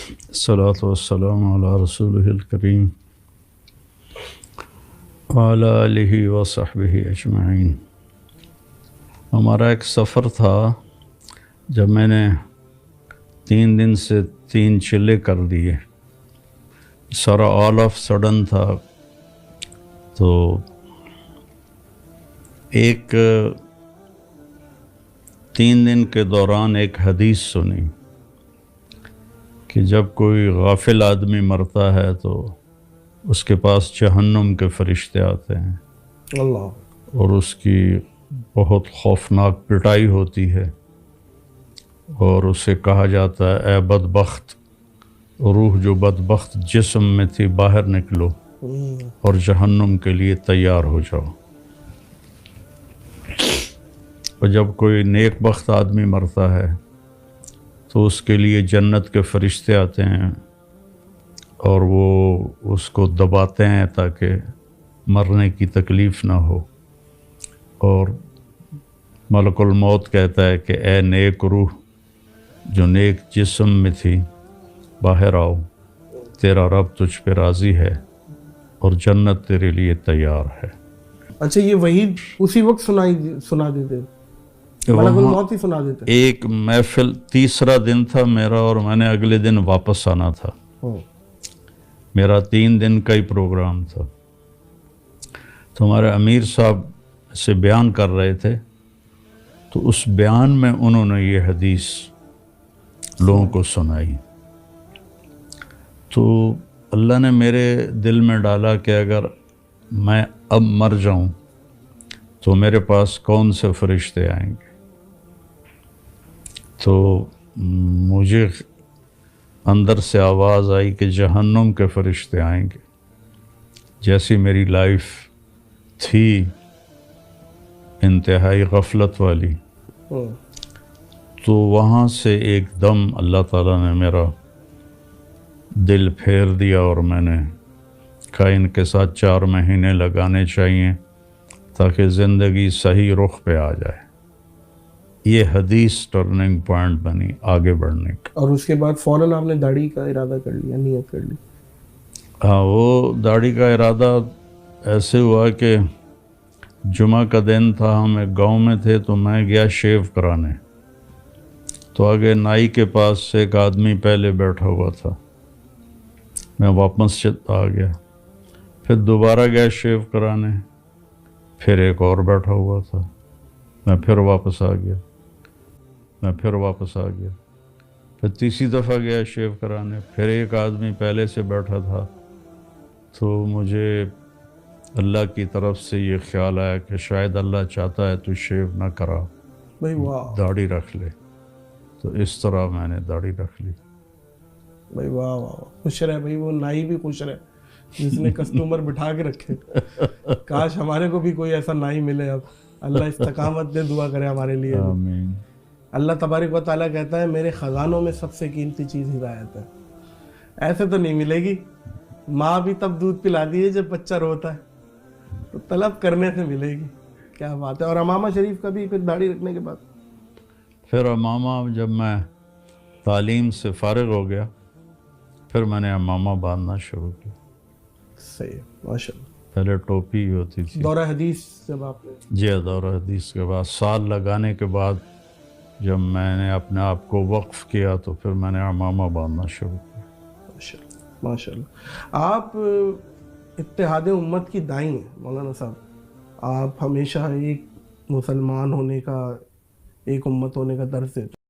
الصلاۃ والسلام علی رسولہ الکریم وعلی آلہ وصحبہ اجمعین۔ ہمارا ایک سفر تھا، جب میں نے 3 دن سے 3 چلے کر دیے، سارا آل آف سڈن تھا۔ تو ایک 3 دن کے دوران ایک حدیث سنی کہ جب کوئی غافل آدمی مرتا ہے تو اس کے پاس جہنم کے فرشتے آتے ہیں اللہ، اور اس کی بہت خوفناک پٹائی ہوتی ہے، اور اسے کہا جاتا ہے اے بدبخت، روح جو بدبخت جسم میں تھی باہر نکلو اور جہنم کے لیے تیار ہو جاؤ۔ اور جب کوئی نیک بخت آدمی مرتا ہے تو اس کے لیے جنت کے فرشتے آتے ہیں اور وہ اس کو دباتے ہیں تاکہ مرنے کی تکلیف نہ ہو، اور ملک الموت کہتا ہے کہ اے نیک روح جو نیک جسم میں تھی باہر آؤ، تیرا رب تجھ پہ راضی ہے اور جنت تیرے لیے تیار ہے۔ اچھا، یہ وحید اسی وقت سنا دیتے، ملک الموت ہی سنا دیتے؟ ایک محفل، تیسرا دن تھا میرا، اور میں نے اگلے دن واپس آنا تھا۔ میرا 3 دن کا ہی پروگرام تھا۔ تو ہمارے امیر صاحب سے بیان کر رہے تھے، تو اس بیان میں انہوں نے یہ حدیث لوگوں کو سنائی۔ تو اللہ نے میرے دل میں ڈالا کہ اگر میں اب مر جاؤں تو میرے پاس کون سے فرشتے آئیں گے۔ تو مجھے اندر سے آواز آئی کہ جہنم کے فرشتے آئیں گے۔ جیسی میری لائف تھی انتہائی غفلت والی، تو وہاں سے ایک دم اللہ تعالیٰ نے میرا دل پھیر دیا، اور میں نے کہا ان کے ساتھ 4 مہینے لگانے چاہیے تاکہ زندگی صحیح رخ پہ آ جائے۔ یہ حدیث ٹرننگ پوائنٹ بنی آگے بڑھنے کا۔ اور اس کے بعد فوراً آپ نے داڑھی کا ارادہ کر لیا، نیت کر لی؟ ہاں، وہ داڑھی کا ارادہ ایسے ہوا کہ جمعہ کا دن تھا، ہم ایک گاؤں میں تھے، تو میں گیا شیو کرانے۔ تو آگے نائی کے پاس ایک آدمی پہلے بیٹھا ہوا تھا، میں واپس آ گیا، پھر دوبارہ گیا شیو کرانے، پھر ایک اور بیٹھا ہوا تھا، میں پھر واپس آ گیا، پھر تیسری دفعہ گیا شیو کرانے، پھر ایک آدمی پہلے سے بیٹھا تھا۔ تو مجھے اللہ کی طرف سے یہ خیال آیا کہ شاید اللہ چاہتا ہے تو شیو نہ کرا، بھائی واہ، داڑھی رکھ لے۔ تو اس طرح میں نے داڑھی رکھ لی۔ بھائی واہ واہ، خوش رہے بھائی، وہ نائی بھی خوش رہے جس نے کسٹمر بٹھا کے رکھے۔ کاش ہمارے کو بھی کوئی ایسا نائی ملے۔ اب اللہ استقامت دے، دعا کرے ہمارے لیے۔ آمین۔ اللہ تبارک و تعالیٰ کہتا ہے میرے خزانوں میں سب سے قیمتی چیز ہدایت ہے۔ ایسے تو نہیں ملے گی، ماں بھی تب دودھ پلا دیے جب بچہ روتا ہے، تو طلب کرنے سے ملے گی۔ کیا بات ہے۔ اور امامہ شریف کا بھی پھر داڑھی رکھنے کے بعد؟ پھر امامہ، جب میں تعلیم سے فارغ ہو گیا، پھر میں نے امامہ باندھنا شروع کیا۔ صحیح، ماشاء اللہ۔ پہلے ٹوپی ہوتی تھی۔ دورہ حدیث جب آپ نے؟ جی، دورہ حدیث کے بعد سال لگانے کے بعد جب میں نے اپنے آپ کو وقف کیا تو پھر میں نے امامہ باندھنا شروع کیا۔ ماشاء اللہ، ماشاء اللہ۔ آپ اتحاد امت کی داعی ہیں مولانا صاحب۔ آپ ہمیشہ ایک مسلمان ہونے کا، ایک امت ہونے کا درس دیتے ہیں۔